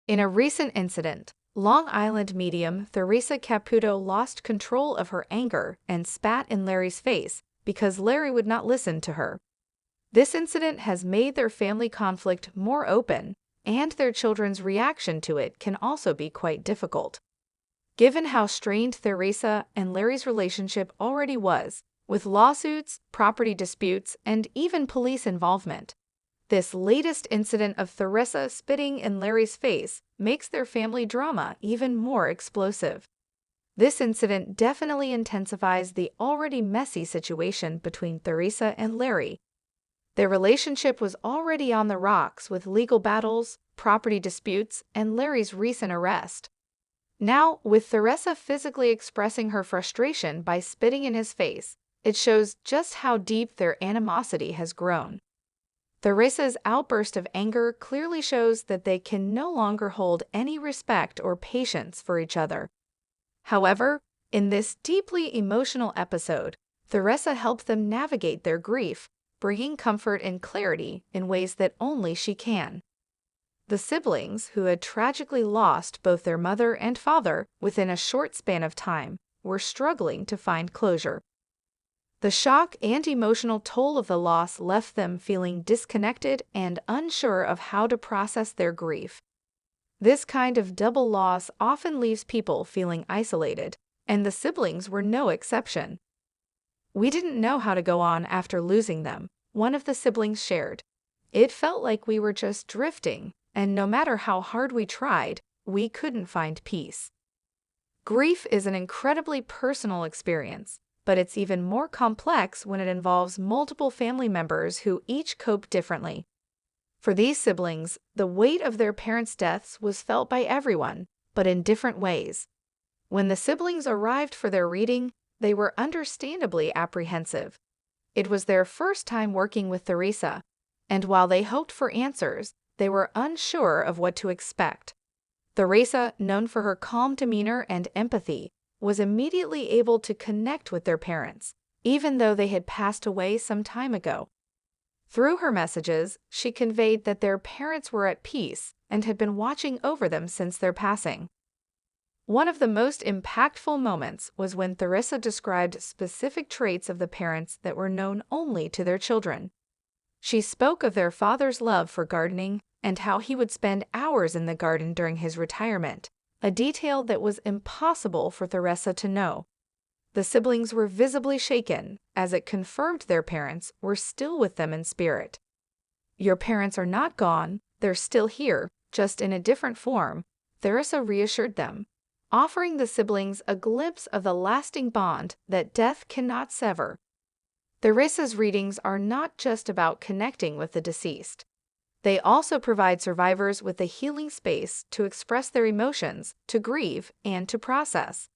In a recent incident, Long Island medium Theresa Caputo lost control of her anger and spat in Larry's face because Larry would not listen to her. This incident has made their family conflict more open, and their children's reaction to it can also be quite difficult. Given how strained Theresa and Larry's relationship already was, with lawsuits, property disputes, and even police involvement, this latest incident of Theresa spitting in Larry's face makes their family drama even more explosive. This incident definitely intensifies the already messy situation between Theresa and Larry. Their relationship was already on the rocks with legal battles, property disputes, and Larry's recent arrest. Now, with Theresa physically expressing her frustration by spitting in his face, it shows just how deep their animosity has grown. Theresa's outburst of anger clearly shows that they can no longer hold any respect or patience for each other. However, in this deeply emotional episode, Theresa helped them navigate their grief, bringing comfort and clarity in ways that only she can. The siblings, who had tragically lost both their mother and father within a short span of time, were struggling to find closure. The shock and emotional toll of the loss left them feeling disconnected and unsure of how to process their grief. This kind of double loss often leaves people feeling isolated, and the siblings were no exception. "We didn't know how to go on after losing them," one of the siblings shared. "It felt like we were just drifting, and no matter how hard we tried, we couldn't find peace." Grief is an incredibly personal experience, but it's even more complex when it involves multiple family members who each cope differently. For these siblings, the weight of their parents' deaths was felt by everyone, but in different ways. When the siblings arrived for their reading, they were understandably apprehensive. It was their first time working with Theresa, and while they hoped for answers, they were unsure of what to expect. Theresa, known for her calm demeanor and empathy, was immediately able to connect with their parents, even though they had passed away some time ago. Through her messages, she conveyed that their parents were at peace and had been watching over them since their passing. One of the most impactful moments was when Theresa described specific traits of the parents that were known only to their children. She spoke of their father's love for gardening and how he would spend hours in the garden during his retirement, a detail that was impossible for Theresa to know. The siblings were visibly shaken, as it confirmed their parents were still with them in spirit. "Your parents are not gone, they're still here, just in a different form," Theresa reassured them, offering the siblings a glimpse of the lasting bond that death cannot sever. Theresa's readings are not just about connecting with the deceased. They also provide survivors with a healing space to express their emotions, to grieve, and to process.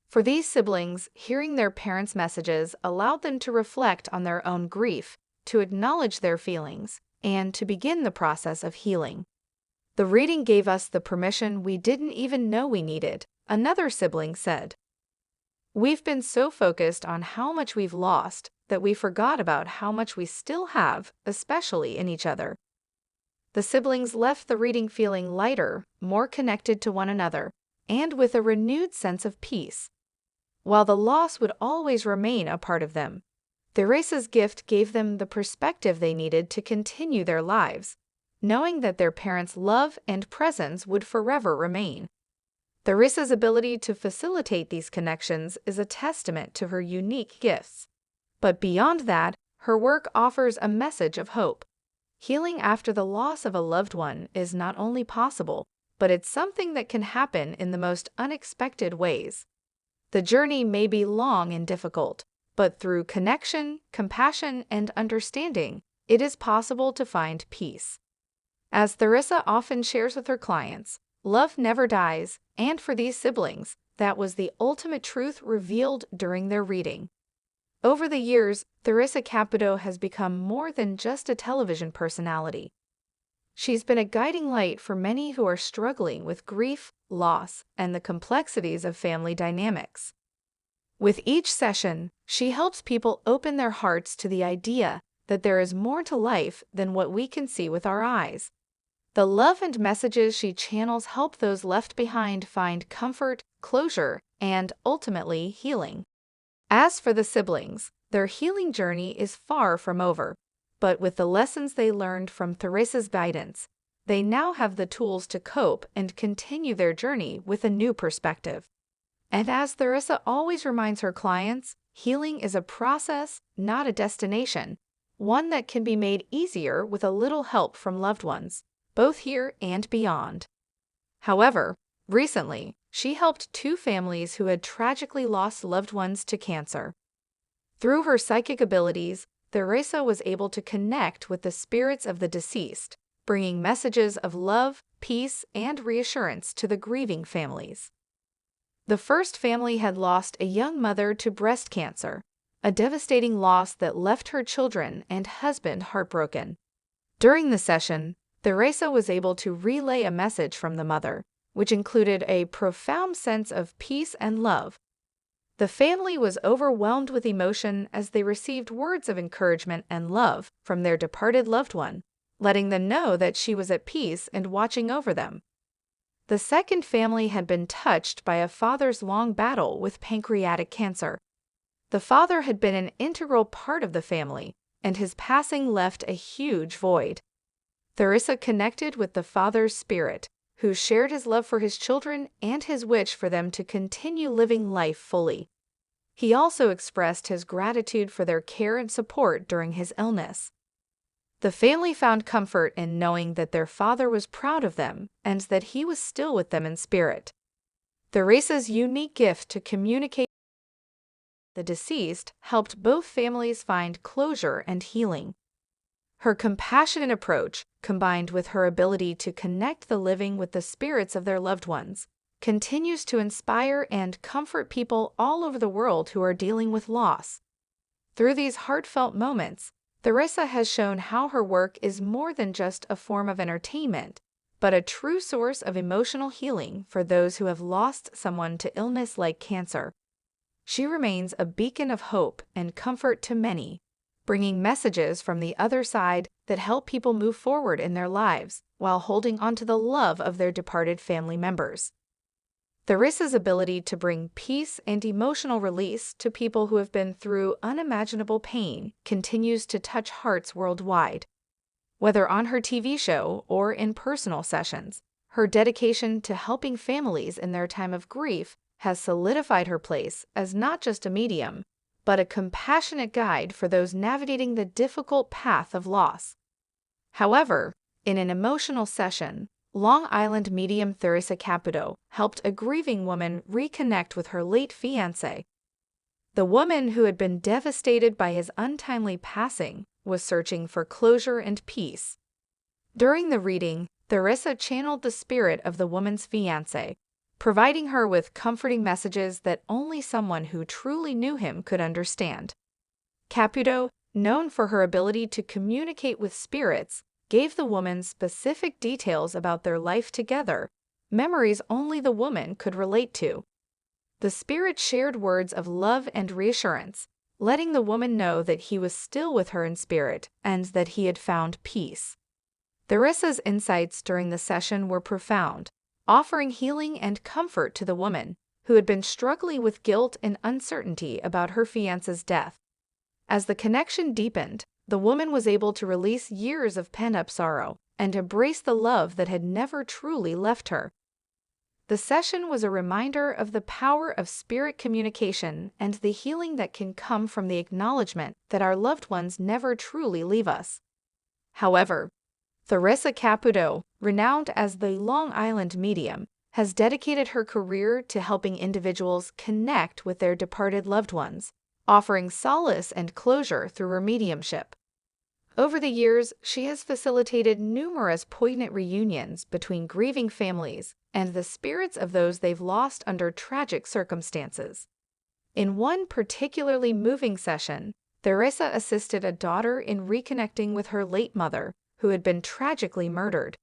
For these siblings, hearing their parents' messages allowed them to reflect on their own grief, to acknowledge their feelings, and to begin the process of healing. "The reading gave us the permission we didn't even know we needed," another sibling said. "We've been so focused on how much we've lost that we forgot about how much we still have, especially in each other." The siblings left the reading feeling lighter, more connected to one another, and with a renewed sense of peace. While the loss would always remain a part of them, Theresa's gift gave them the perspective they needed to continue their lives, knowing that their parents' love and presence would forever remain. Theresa's ability to facilitate these connections is a testament to her unique gifts. But beyond that, her work offers a message of hope. Healing after the loss of a loved one is not only possible, but it's something that can happen in the most unexpected ways. The journey may be long and difficult, but through connection, compassion, and understanding, it is possible to find peace. As Theresa often shares with her clients, love never dies, and for these siblings, that was the ultimate truth revealed during their reading. Over the years, Theresa Caputo has become more than just a television personality. She's been a guiding light for many who are struggling with grief, loss, and the complexities of family dynamics. With each session, she helps people open their hearts to the idea that there is more to life than what we can see with our eyes. The love and messages she channels help those left behind find comfort, closure, and ultimately healing. As for the siblings, their healing journey is far from over. But with the lessons they learned from Theresa's guidance, they now have the tools to cope and continue their journey with a new perspective. And as Theresa always reminds her clients, healing is a process, not a destination, one that can be made easier with a little help from loved ones, both here and beyond. However, recently, she helped two families who had tragically lost loved ones to cancer. Through her psychic abilities, Theresa was able to connect with the spirits of the deceased, bringing messages of love, peace, and reassurance to the grieving families. The first family had lost a young mother to breast cancer, a devastating loss that left her children and husband heartbroken. During the session, Theresa was able to relay a message from the mother, which included a profound sense of peace and love. The family was overwhelmed with emotion as they received words of encouragement and love from their departed loved one, letting them know that she was at peace and watching over them. The second family had been touched by a father's long battle with pancreatic cancer. The father had been an integral part of the family, and his passing left a huge void. Theresa connected with the father's spirit, who shared his love for his children and his wish for them to continue living life fully. He also expressed his gratitude for their care and support during his illness. The family found comfort in knowing that their father was proud of them and that he was still with them in spirit. Theresa's unique gift to communicate with the deceased helped both families find closure and healing. Her compassionate approach, combined with her ability to connect the living with the spirits of their loved ones, continues to inspire and comfort people all over the world who are dealing with loss. Through these heartfelt moments, Theresa has shown how her work is more than just a form of entertainment, but a true source of emotional healing for those who have lost someone to illness like cancer. She remains a beacon of hope and comfort to many, bringing messages from the other side that help people move forward in their lives while holding on to the love of their departed family members. Theresa's ability to bring peace and emotional release to people who have been through unimaginable pain continues to touch hearts worldwide. Whether on her TV show or in personal sessions, her dedication to helping families in their time of grief has solidified her place as not just a medium, but a compassionate guide for those navigating the difficult path of loss. However, in an emotional session, Long Island medium Theresa Caputo helped a grieving woman reconnect with her late fiancé. The woman, who had been devastated by his untimely passing, was searching for closure and peace. During the reading, Theresa channeled the spirit of the woman's fiancé, providing her with comforting messages that only someone who truly knew him could understand. Caputo, known for her ability to communicate with spirits, gave the woman specific details about their life together, memories only the woman could relate to. The spirit shared words of love and reassurance, letting the woman know that he was still with her in spirit and that he had found peace. Theresa's insights during the session were profound, offering healing and comfort to the woman, who had been struggling with guilt and uncertainty about her fiancé's death. As the connection deepened, the woman was able to release years of pent-up sorrow and embrace the love that had never truly left her. The session was a reminder of the power of spirit communication and the healing that can come from the acknowledgement that our loved ones never truly leave us. However, Theresa Caputo, renowned as the Long Island medium, has dedicated her career to helping individuals connect with their departed loved ones, offering solace and closure through her mediumship. Over the years, she has facilitated numerous poignant reunions between grieving families and the spirits of those they've lost under tragic circumstances. In one particularly moving session, Theresa assisted a daughter in reconnecting with her late mother, who had been tragically murdered.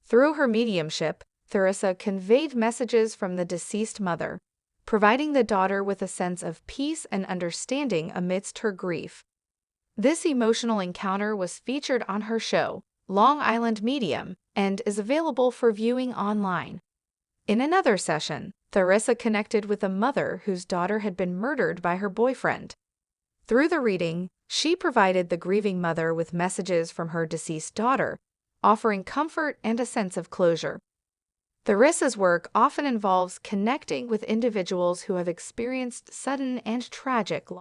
Through her mediumship, Theresa conveyed messages from the deceased mother, providing the daughter with a sense of peace and understanding amidst her grief. This emotional encounter was featured on her show, Long Island Medium, and is available for viewing online. In another session, Theresa connected with a mother whose daughter had been murdered by her boyfriend. Through the reading, she provided the grieving mother with messages from her deceased daughter, offering comfort and a sense of closure. Theresa's work often involves connecting with individuals who have experienced sudden and tragic loss.